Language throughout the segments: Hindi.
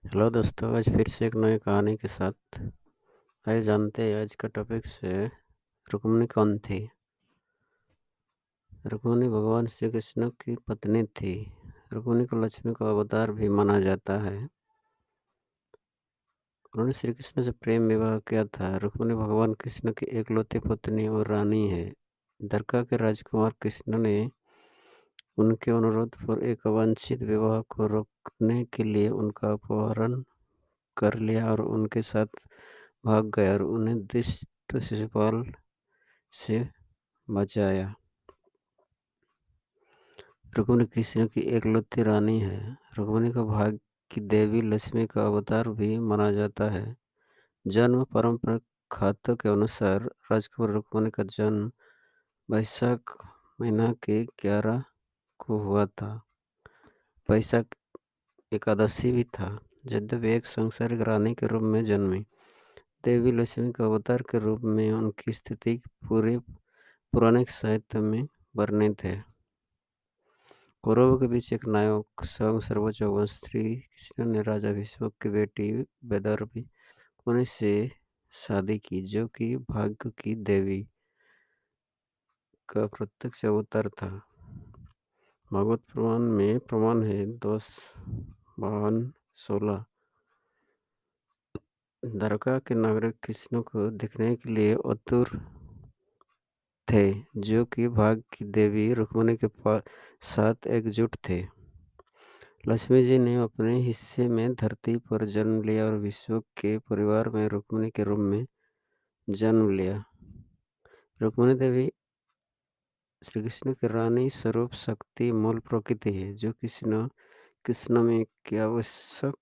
हेलो दोस्तों, आज फिर से एक नई कहानी के साथ आइए जानते हैं आज का टॉपिक से रुक्मिणी कौन थी। रुक्मिणी भगवान श्री कृष्ण की पत्नी थी। रुक्मिणी को लक्ष्मी का अवतार भी माना जाता है। उन्होंने श्री कृष्ण से प्रेम विवाह किया था। रुक्मिणी भगवान कृष्ण की एकलौती पत्नी और रानी है। द्वारका के राजकुमार कृष्ण ने उनके अनुरोध पर एक अवांछित विवाह को रोकने के लिए उनका अपहरण कर लिया और उनके साथ भाग गए और उन्हें दुष्ट शिशुपाल से बचाया। रुक्मिणी कृष्ण की एकलौती रानी है। रुक्मिणी को भाग्य की देवी लक्ष्मी का अवतार भी माना जाता है। जन्म परंपरा खातों के अनुसार राजकुमार रुक्मिणी का जन्म वैशाख महीना के 11 को हुआ था। वैशाख एकादशी भी था। यद्यपि एक सांसारिक रानी के रूप में जन्मी, देवी लक्ष्मी के अवतार के रूप में उनकी स्थिति पूरे पौराणिक साहित्य में वर्णित है। कौरवों के बीच एक नायक स्वयं सर्वोच्च वंश श्री कृष्ण ने राजा भीष्म की बेटी वैदर्भी मुनि से शादी की, जो कि भाग्य की देवी का प्रत्यक्ष अवतार था। भागवत पुराण में प्रमाण है 10, 52, 16। द्वारका के नागरिक कृष्ण को देखने के लिए आतुर थे, जो कि भाग्य की देवी रुक्मिणी के साथ एकजुट थे। लक्ष्मी जी ने अपने हिस्से में धरती पर जन्म लिया और विष्णु के परिवार में रुक्मिणी के रूप में जन्म लिया। रुक्मिणी देवी श्री कृष्ण की रानी स्वरूप शक्ति मूल प्रकृति है, जो कृष्ण कृष्ण में की आवश्यक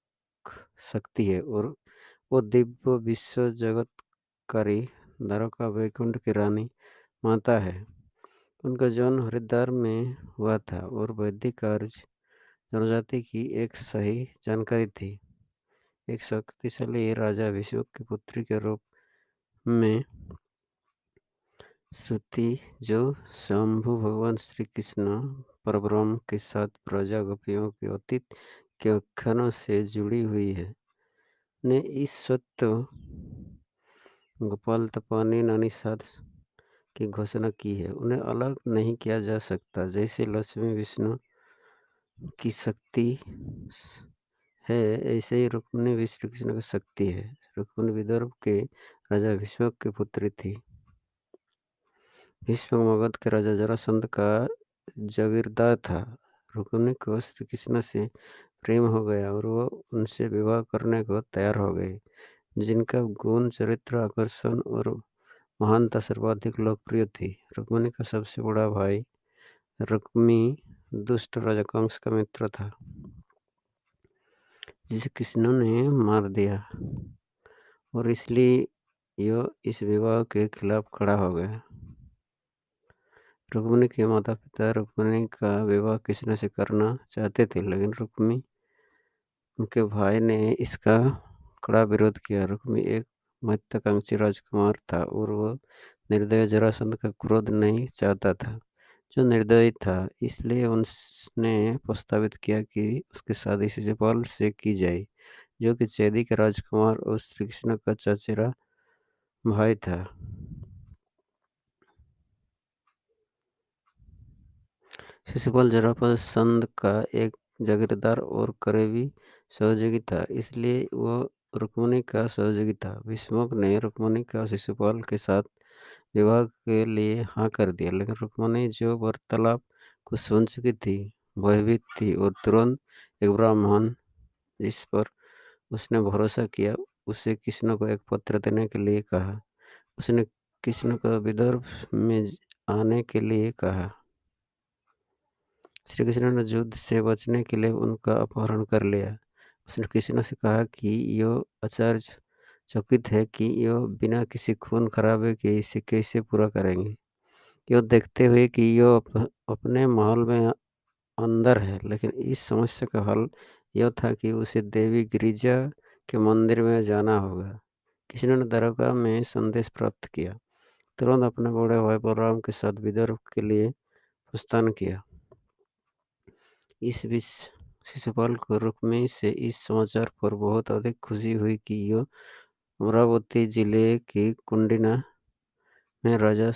शक्ति है और वो दिव्य विश्व जगतकारी द्वारका वैकुंठ की रानी माता है। उनका जन्म हरिद्वार में हुआ था और वैदिक आर्य जनजाति की एक सही जानकारी थी। एक शक्तिशाली राजा विष्णु की पुत्री के रूप में श्रुति, जो शंभु भगवान श्री कृष्ण परब्रह्म के साथ प्रजा गोपियों के अतीत के आख्यानों से जुड़ी हुई है, ने इस सत्य गोपाल तपानी नानीसाद की घोषणा की है। उन्हें अलग नहीं किया जा सकता। जैसे लक्ष्मी विष्णु की शक्ति है, ऐसे ही रुक्मिणी भी श्री कृष्ण की शक्ति है। रुक्मिणी विदर्भ के राजा भीष्म की पुत्री थी। भीष्म मगध के राजा जरासंध का जागीरदार था। रुक्मिणी को श्री कृष्ण से प्रेम हो गया और वो उनसे विवाह करने को तैयार हो गए, जिनका गुण, चरित्र, आकर्षण और महानता सर्वाधिक लोकप्रिय थी। रुक्मिणी का सबसे बड़ा भाई रुक्मी दुष्ट राजा कंस का मित्र था, जिसे कृष्ण ने मार दिया और इसलिए यह इस विवाह के खिलाफ खड़ा हो गया। रुक्मिणी के माता-पिता रुक्मिणी का विवाह कृष्ण से करना चाहते थे, लेकिन रुक्मी उनके भाई ने इसका कड़ा विरोध किया। रुक्मी एक महत्वाकांक्षी राजकुमार था और वह निर्दयी जरासंध का क्रोध नहीं चाहता था, जो निर्दयी था। इसलिए उसने प्रस्तावित किया कि उसकी शादी शिशुपाल से की जाए, जो कि चैदी के राजकुमार और श्री कृष्ण का चचेरा भाई था। शिशुपाल जरासंध का एक जागीरदार और करीबी सहयोगी था, इसलिए वह रुक्मिणी का सहयोगी था। भीष्म ने रुक्मिणी का शिशुपाल के साथ विवाह के लिए हाँ कर दिया, लेकिन रुक्मिणी, जो वार्तालाप को सुन चुकी थी, भयभीत थी और तुरंत एक ब्राह्मण, जिस पर उसने भरोसा किया, उसे कृष्ण को एक पत्र देने के लिए कहा। उसने कृष्ण को विदर्भ में आने के लिए कहा। श्री कृष्ण ने युद्ध से बचने के लिए उनका अपहरण कर लिया। उसने कृष्ण से कहा कि यह आश्चर्यचकित है कि यह बिना किसी खून खराबे के इसे कैसे पूरा करेंगे। यह देखते हुए कि यह अपने महल में अंदर है, लेकिन इस समस्या का हल यह था कि उसे देवी गिरिजा के मंदिर में जाना होगा। कृष्ण ने द्वारका में संदेश प्राप्त किया, तुरंत अपने बड़े भाई बलराम के साथ विदर्भ के लिए प्रस्थान किया। इस बीच शिशुपाल को रुक्मिणी से इस समाचार पर बहुत अधिक खुशी हुई कि यो अमरावती जिले की कुंडिना में राजा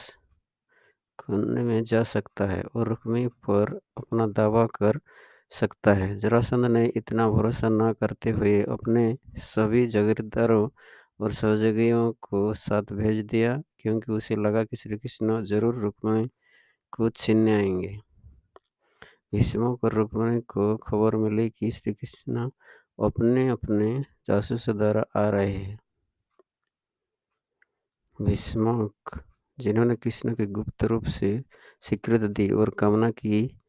बनने में जा सकता है और रुक्मिणी पर अपना दावा कर सकता है। जरासंध ने इतना भरोसा न करते हुए अपने सभी जागीरदारों और सहयोगियों को साथ भेज दिया, क्योंकि उसे लगा कि श्री कृष्ण जरूर रुक्मिणी को छीनने आएंगे। भीष्म और रुक्मिणी को खबर मिली कि श्री कृष्ण अपने अपने जासूसों द्वारा आ रहे हैं। भीष्मक, जिन्होंने कृष्ण के गुप्त रूप से स्वीकृति दी और कामना की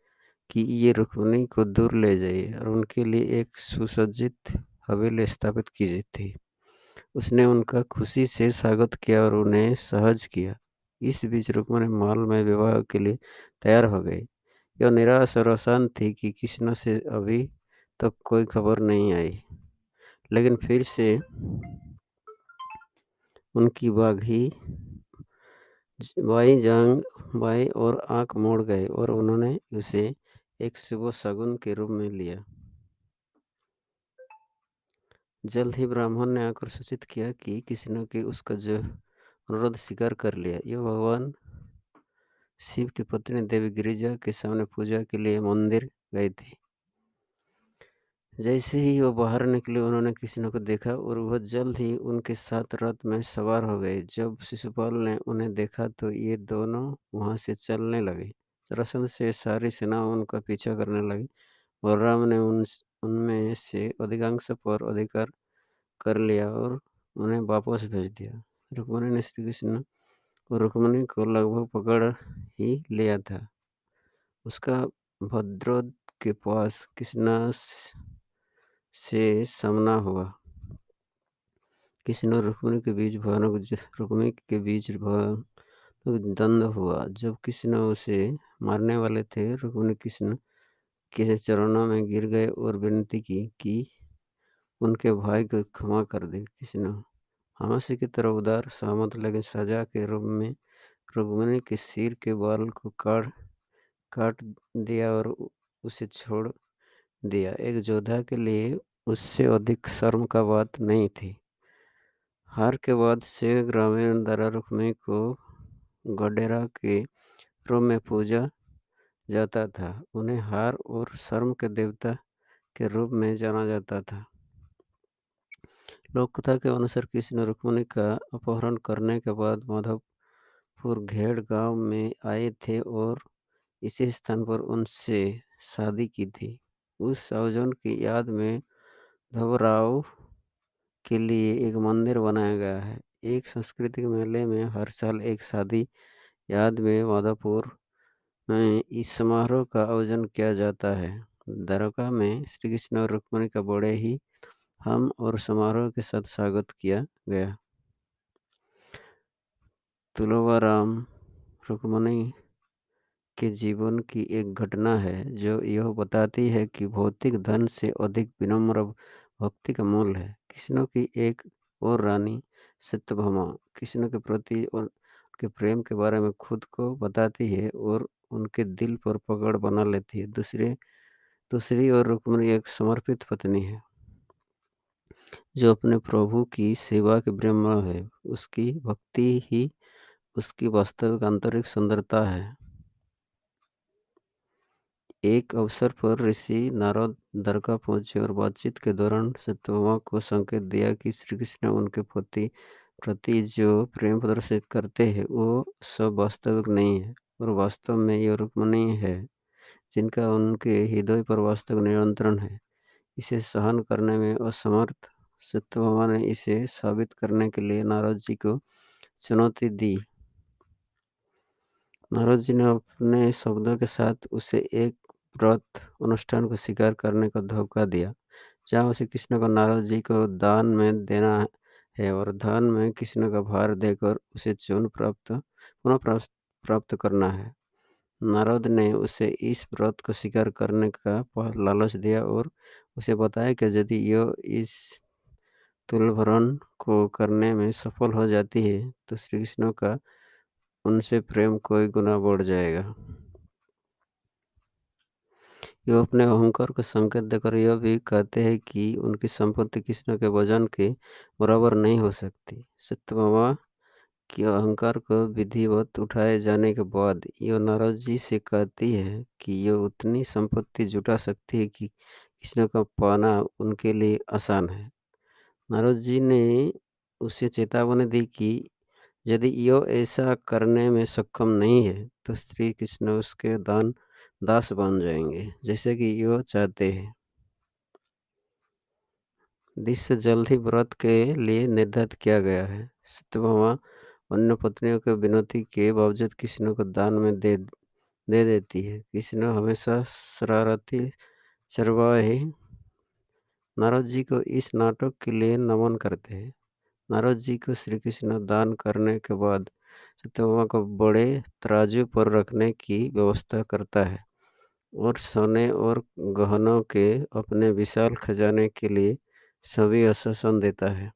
कि ये रुक्मिणी को दूर ले जाइए और उनके लिए एक सुसज्जित हवेली स्थापित की थी, उसने उनका खुशी से स्वागत किया और उन्हें सहज किया। इस बीच रुक्मिणी महल में विवाह के लिए तैयार हो गई। यह निराश और अशांत थी कि कृष्ण से अभी तक कोई खबर नहीं आई, लेकिन फिर से उनकी बाई और आंख मोड़ गए और उन्होंने उसे एक शुभ शगुन के रूप में लिया। जल्द ही ब्राह्मण ने आकर सूचित किया कि कृष्ण के उसका जो अनुरोध स्वीकार कर लिया। यह भगवान शिव की पत्नी देवी गिरिजा के सामने पूजा के लिए मंदिर गई थी। जैसे ही वो बाहर निकले उन्होंने कृष्ण को देखा और वह जल्द ही उनके साथ रथ में सवार हो गए। जब शिशुपाल ने उन्हें देखा तो ये दोनों वहां से चलने लगे। जरासंध से सारी सेना उनका पीछा करने लगी। बलराम ने उनमें से अधिकांश पर अधिकार कर लिया और उन्हें वापस भेज दिया। रुक्मिणी ने श्री कृष्ण और रुक्मिणी को लगभग पकड़ ही लिया था। उसका भद्रोद के पास कृष्ण से सामना हुआ। कृष्ण और रुक्मिणी के बीच भयानक द्वंद्व हुआ। जब कृष्ण उसे मारने वाले थे, रुक्मिणी कृष्ण के चरणों में गिर गए और विनती की कि उनके भाई को क्षमा कर दे। कृष्ण हमेशा की तरह उदार, सहमत, लेकिन सजा के रूप में रुक्मिणी के सिर के बाल को काट काट दिया और उसे छोड़ दिया। एक योद्धा के लिए उससे अधिक शर्म का बात नहीं थी। हार के बाद से ग्रामीण द्वारा रुक्मिणी को गडेरा के रूप में पूजा जाता था। उन्हें हार और शर्म के देवता के रूप में जाना जाता था। लोक कथा के अनुसार कृष्ण रुक्मिणी का अपहरण करने के बाद माधवपुर घेड़ गांव में आए थे और इसी स्थान पर उनसे शादी की थी। उस आयोजन की याद में धवराव के लिए एक मंदिर बनाया गया है। एक सांस्कृतिक मेले में हर साल एक शादी याद में माधवपुर में इस समारोह का आयोजन किया जाता है। द्वारका में श्री कृष्ण और रुक्मिणी का बड़े ही हम और समारोह के साथ स्वागत किया गया। तुलवाराम रुक्मिणी के जीवन की एक घटना है जो यह बताती है कि भौतिक धन से अधिक विनम्र भक्ति का मूल है। कृष्ण की एक और रानी सत्यभामा कृष्ण के प्रति और के प्रेम के बारे में खुद को बताती है और उनके दिल पर पकड़ बना लेती है। दूसरी ओर रुक्मिणी एक समर्पित पत्नी है जो अपने प्रभु की सेवा के ब्रह्म है। उसकी भक्ति ही उसकी वास्तविक आंतरिक सुंदरता है। एक अवसर पर ऋषि नारद द्वारका पहुंचे और बातचीत के दौरान सत्यभामा को संकेत दिया कि श्री कृष्ण उनके पति प्रति जो प्रेम प्रदर्शित करते हैं वो सब वास्तविक नहीं है और वास्तव में ये रुक्मिणी है जिनका उनके हृदय पर वास्तविक नियंत्रण है। इसे सहन करने में असमर्थ सत्यभामा ने इसे साबित करने के लिए नारद जी को चुनौती दी। नारद जी ने अपने शब्दों के साथ उसे एक व्रत अनुष्ठान को स्वीकार करने का धोखा दिया, जहाँ उसे कृष्ण को नारद जी को दान में देना है और धन में कृष्ण का भार देकर उसे पुनः प्राप्त करना है। नारद ने उसे इस व्रत को स्वीकार करने का लालच दिया और उसे बताया कि यदि यह इस तुलभरण को करने में सफल हो जाती है तो श्री कृष्ण का उनसे प्रेम कई गुना बढ़ जाएगा। ये अपने अहंकार को संकेत देकर यह भी कहते हैं कि उनकी संपत्ति कृष्ण के वजन के बराबर नहीं हो सकती। सत्यभामा के अहंकार को विधिवत उठाए जाने के बाद यह नारद जी से कहती है कि यह उतनी संपत्ति जुटा सकती है कि कृष्ण का पाना उनके लिए आसान है। नारद जी ने उसे चेतावनी दी कि यदि यह ऐसा करने में सक्षम नहीं है, तो श्री कृष्ण उसके दास बन जाएँगे, जैसे कि यह चाहते हैं। दृश्य जल्द ही व्रत के लिए निर्धारित किया गया है। सत्यभामा अन्य पत्नियों की विनती के बावजूद कृष्ण को दान में दे देती है। कृष्ण हमेशा शरारती चरवाहे नारद जी को इस नाटक के लिए नमन करते हैं। नारद जी को श्री कृष्ण दान करने के बाद सत्यभामा को बड़े तराजू पर रखने की व्यवस्था करता है और सोने और गहनों के अपने विशाल खजाने के लिए सभी आश्वासन देता है।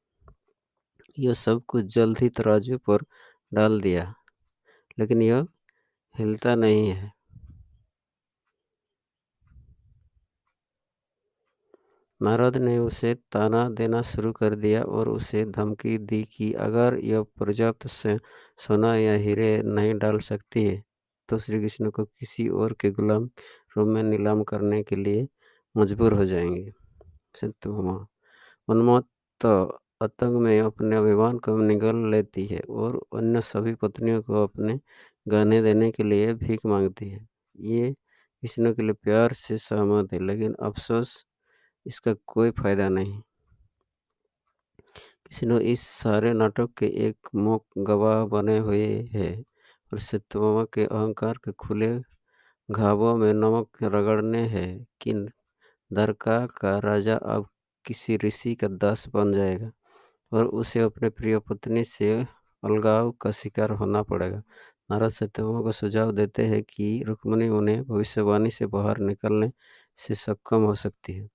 यह सब कुछ जल्द ही तराजू पर डाल दिया, लेकिन यह हिलता नहीं है। नारद ने उसे ताना देना शुरू कर दिया और उसे धमकी दी कि अगर यह पर्याप्त से सोना या हीरे नहीं डाल सकती है, तो श्री कृष्ण को किसी और के गुलाम रूप में नीलाम करने के लिए मजबूर हो जाएंगे। सत्यभामा उन्मत्त आतंक में अपने अभिमान को निगल लेती है और अन्य सभी पत्नियों को अपने गहने देने के लिए भीख मांगती है। ये कृष्ण के लिए प्यार से सहमत है, लेकिन अफसोस इसका कोई फायदा नहीं। कृष्ण इस सारे नाटक के एक मूक गवाह बने हुए हैं और सत्यभामा के अहंकार के खुले घावों में नमक रगड़ने हैं कि द्वारका का राजा अब किसी ऋषि का दास बन जाएगा और उसे अपने प्रिय पत्नी से अलगाव का शिकार होना पड़ेगा। नारद सत्यभामा को सुझाव देते हैं कि रुक्मिणी उन्हें भविष्यवाणी से बाहर निकलने से सक्षम हो सकती है।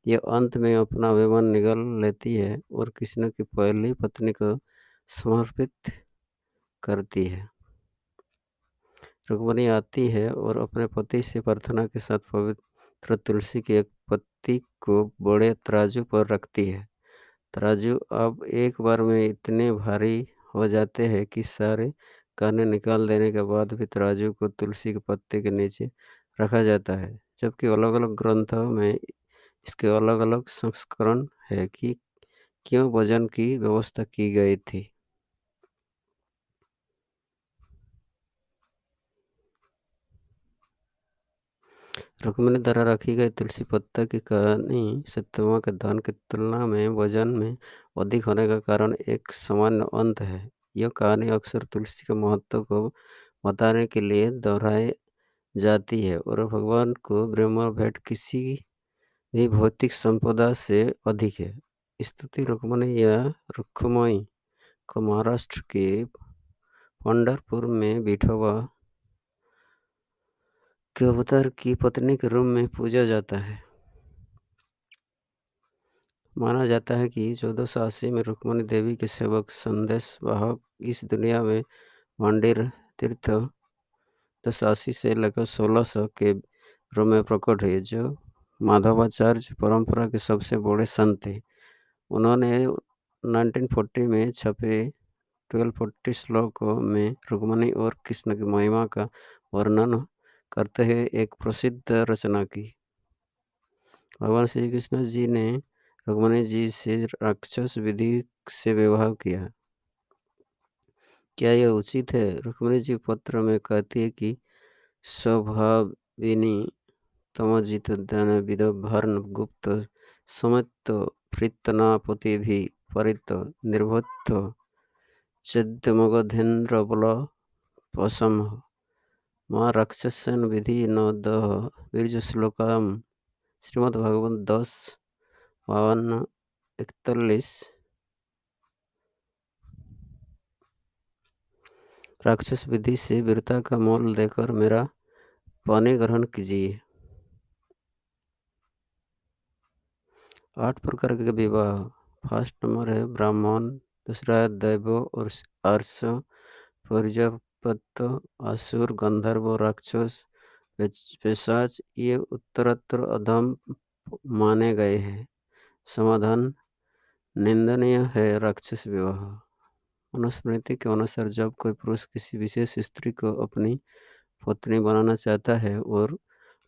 ये अंत में अपना अभिमान निगल लेती है और कृष्ण की पहली पत्नी को समर्पित करती है। रुक्मिणी आती है और अपने पति से प्रार्थना के साथ पवित्र तुलसी की एक पत्ती को बड़े तराजू पर रखती है। तराजू अब एक बार में इतने भारी हो जाते हैं कि सारे काने निकाल देने के बाद भी तराजू को तुलसी के पत्ते के नीचे रखा जाता है, जबकि अलग-अलग ग्रंथों में इसके अलग-अलग संस्करण है कि क्यों वजन की व्यवस्था की गई थी। रुक्मिणी द्वारा रखी गई तुलसी पत्ता की कहानी सत्यभामा के दान की तुलना में वजन में अधिक होने का कारण एक सामान्य अंत है। यह कहानी अक्सर तुलसी के महत्व को बताने के लिए दोहराई जाती है और भगवान को ब्रह्म भेंट किसी भी भौतिक संपदा से अधिक है। स्तुति रुक्मिणी या रुक्मयी को महाराष्ट्र के पंढरपुर में विठोबा के अवतार की पत्नी के रूप में पूजा जाता है। माना जाता है कि 1480 में रुक्मिणी देवी के सेवक संदेश वाहक इस दुनिया में मंदिर तीर्थ 1080 से लेकर 1600 के रूप में प्रकट हुए, जो माधवाचार्य परंपरा के सबसे बड़े संत थे। उन्होंने 1940 में छपे 1240 श्लोकों में रुक्मिणी और कृष्ण की महिमा का वर्णन करते हुए एक प्रसिद्ध रचना की। भगवान श्री कृष्ण जी ने रुक्मिणी जी से राक्षस विधि से विवाह किया। क्या यह उचित है? रुक्मिणी जी पत्र में कहती है कि स्वभाविनी तमोजित धन विदभर्न गुप्त समित प्रीतनापति भी परित निर्भत चैद्यमगधेन्द्र बल पसम माँ राक्षसन विधि न दह बीर्ज श्लोकम श्रीमद्भागवत 10:52-41। राक्षस विधि से वीरता का मोल देकर मेरा पानी ग्रहण कीजिए। 8 प्रकार के विवाह। फर्स्ट नंबर है ब्राह्मण, दूसरा है दैव और आर्ष, प्रजापत्य, असुर, गंधर्व, राक्षस, पिशाच ये उत्तरोत्तर अधम माने गए हैं। समाधान निंदनीय है राक्षस विवाह। मनुस्मृति के अनुसार जब कोई पुरुष किसी विशेष स्त्री को अपनी पत्नी बनाना चाहता है और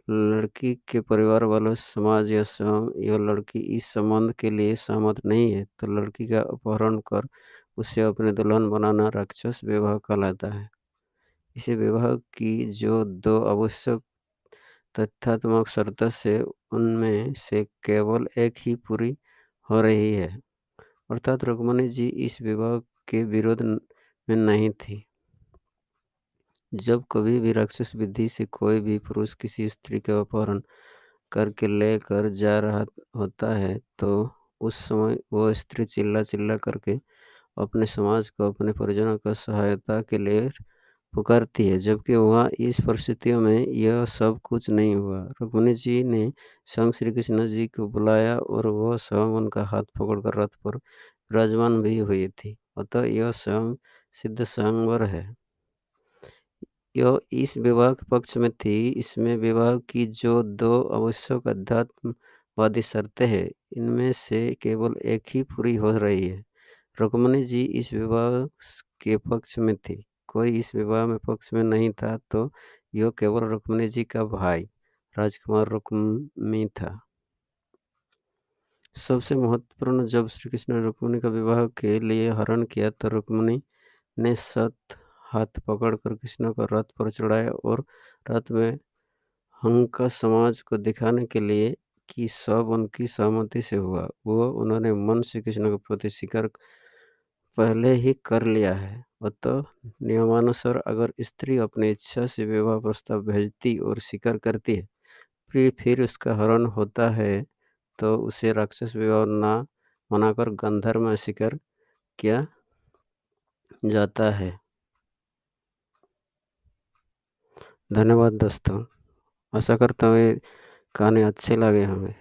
लड़की के परिवार वालों, समाज या स्वयं यह लड़की इस संबंध के लिए सहमत नहीं है, तो लड़की का अपहरण कर उसे अपनी दुल्हन बनाना राक्षस विवाह कहलाता है। इसे विवाह की जो दो आवश्यक तथ्यात्मक शर्तें से उनमें से केवल एक ही पूरी हो रही है, अर्थात रुक्मिणी जी इस विवाह के विरोध में नहीं थी। जब कभी भी राक्षस विधि से कोई भी पुरुष किसी स्त्री का अपहरण करके लेकर जा रहा होता है, तो उस समय वो स्त्री चिल्ला-चिल्ला करके अपने समाज को, अपने परिजनों को सहायता के लिए पुकारती है, जबकि वहाँ इस परिस्थितियों में यह सब कुछ नहीं हुआ। रुक्मिणी जी ने स्वयं श्री कृष्ण जी को बुलाया और वह स्वयं उनका हाथ पकड़कर रथ पर विराजमान भी हुई थी। अतः यह स्वयं सिद्ध स्वयंवर है। यह इस विवाह के पक्ष में थी। इसमें विवाह की जो दो आवश्यक अध्यात्मवादी शर्तें हैं, इनमें से केवल एक ही पूरी हो रही है। रुक्मिणी जी इस विवाह के पक्ष में थी। कोई इस विवाह में पक्ष में नहीं था, तो यह केवल रुक्मिणी जी का भाई राजकुमार रुक्मी था। सबसे महत्वपूर्ण, जब श्री कृष्ण ने रुक्मिणी का विवाह के लिए हरण किया, तो रुक्मिणी ने हाथ पकड़कर कृष्ण को रथ पर चढ़ाया और रथ में हंका समाज को दिखाने के लिए कि सब उनकी सहमति से हुआ, वो उन्होंने मन से कृष्ण के प्रति स्वीकार पहले ही कर लिया है। अतः नियमानुसार अगर स्त्री अपनी इच्छा से विवाह प्रस्ताव भेजती और स्वीकार करती है, फिर उसका हरण होता है, तो उसे राक्षस विवाह ना मनाकर गांधार में स्वीकार किया जाता है। धन्यवाद दोस्तों। आशा करता हूँ ये कहानी अच्छी लगे हमें।